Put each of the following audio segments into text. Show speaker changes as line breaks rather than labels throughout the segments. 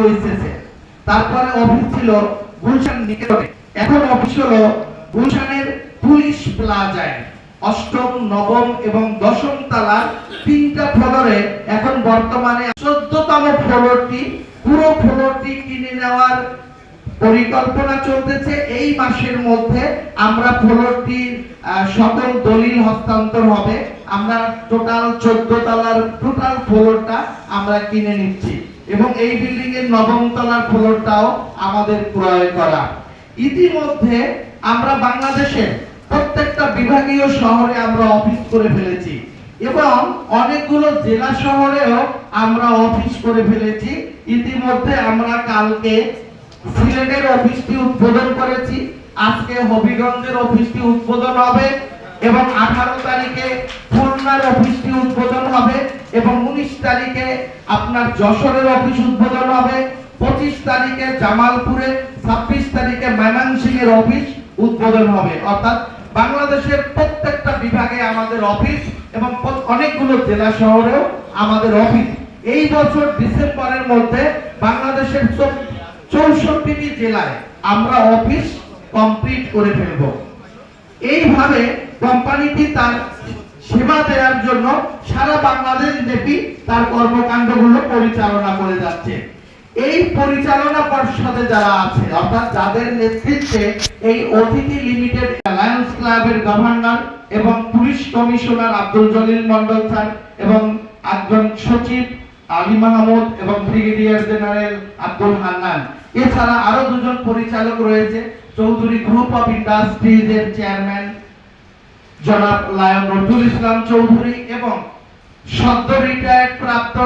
OSS এ, তারপরে office ছিল গুলশান নিকেতনে, এখন অফিস হলো গুলশানের পুলিশ প্লাজায়। অষ্টম, নবম এবং দশম তলার 3টা ফ্লোরে এখন বর্তমানে 14তম ফ্লোরটি, পুরো ফ্লোরটি কিনে নেওয়ার পরিকল্পনা চলতেছে। এই মাসের মধ্যে আমরা ফ্লোরটির সকল দলিল হস্তান্তর হবে। আমরা টোটাল 14 তলার টোটাল ফ্লোরটা আমরা কিনে নিচ্ছি এবং এই বিল্ডিং এর নবম তলার ফ্লোরটাও আমাদের ক্রয় করা। ইতিমধ্যে আমরা বাংলাদেশের প্রত্যেকটা বিভাগীয় শহরে আমরা অফিস করে ফেলেছি এবং অনেকগুলো জেলা শহরেও আমরা অফিস করে ফেলেছি। ইতিমধ্যে আমরা কালকে সিলেটের অফিসটি উদ্বোধন করেছি, আজকে হবিগঞ্জের অফিসটি উদ্বোধন হবে এবং 18 তারিখে খুলনার অফিসটি উদ্বোধন হবে এবং 19 তারিখে আপনার যশোরের অফিস উদ্বোধন হবে, 25 তারিখে জামালপুরে, 26 তারিখে ময়মনসিংহের অফিস উদ্বোধন হবে। অর্থাৎ বাংলাদেশের প্রত্যেকটা বিভাগে আমাদের অফিস এবং অনেকগুলো জেলা শহরেও আমাদের অফিস। এই বছর ডিসেম্বরের মধ্যে বাংলাদেশের 64টি জেলায় আমরা অফিস কমপ্লিট করে ফেলব। এইভাবে কোম্পানিটি তার সেবা দেওয়ার জন্য সারা বাংলাদেশ ব্যাপী তার কর্মকাণ্ডগুলো পরিচালনা করে যাচ্ছে। এই পরিচালনা পর্ষদে যারা আছে, অর্থাৎ যাদের নেতৃত্বে এই অতিথি লিমিটেড লায়ন্স ক্লাবের গভর্নর এবং police commissioner Abdul Jalil Mondal sir এবং একজন সচিব আলী মাহমুদ এবং ব্রিগেডিয়ার জেনারেল আব্দুল হান্নান, এছাড়া আরো দুজন পরিচালক রয়েছে। চৌধুরী গ্রুপ অফ ইন্ডাস্ট্রিজ এর চেয়ারম্যান জনাব লায়ন নজরুল ইসলাম চৌধুরী এবং সদ্য রিটায়ার্ড প্রাপ্ত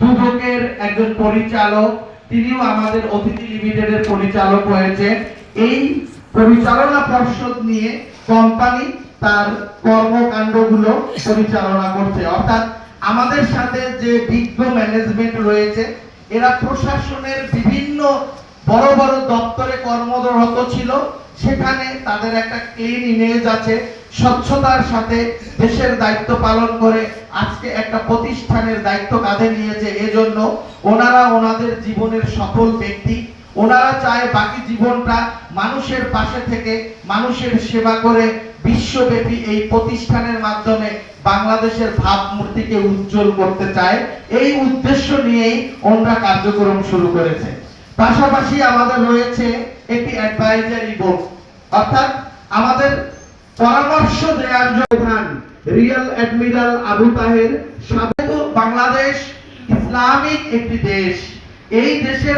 দুদকের একজন পরিচালক, তিনিও আমাদের অতিথি লিমিটেডের পরিচালক হয়েছে। এই পরিচালনা পর্ষদ নিয়ে কোম্পানি তার কর্মকাণ্ডগুলো পরিচালনা করছে। অর্থাৎ আমাদের সাথে যে বিজ্ঞ ম্যানেজমেন্ট রয়েছে, এরা প্রশাসনের বিভিন্ন বড় বড় দপ্তরে কর্মরত ছিল, সেখানে তাদের একটা ক্লিন ইমেজ আছে, স্বচ্ছতার সাথে দেশের দায়িত্ব পালন করে আজকে একটা প্রতিষ্ঠানের দায়িত্ব কাঁধে নিয়েছে। এজন্য ওনারা ওনাদের জীবনের সফল ব্যক্তি, ওনারা চায় বাকি জীবনটা মানুষের পাশে থেকে মানুষের সেবা করে বিশ্বব্যাপী এই প্রতিষ্ঠানের মাধ্যমে বাংলাদেশের ভাবমূর্তিকে উজ্জ্বল করতে চায়। এই উদ্দেশ্য নিয়েই ওনারা কার্যক্রম শুরু করেছে। পাশাপাশি আমাদের রয়েছে একটি অ্যাডভাইজারি বোর্ড, অর্থাৎ আমাদের পরামর্শ দেওয়ার জন্য রিয়াল অ্যাডমিরাল আবু তাহের সাবেক। বাংলাদেশ ইসলামিক একটি দেশ, এই দেশের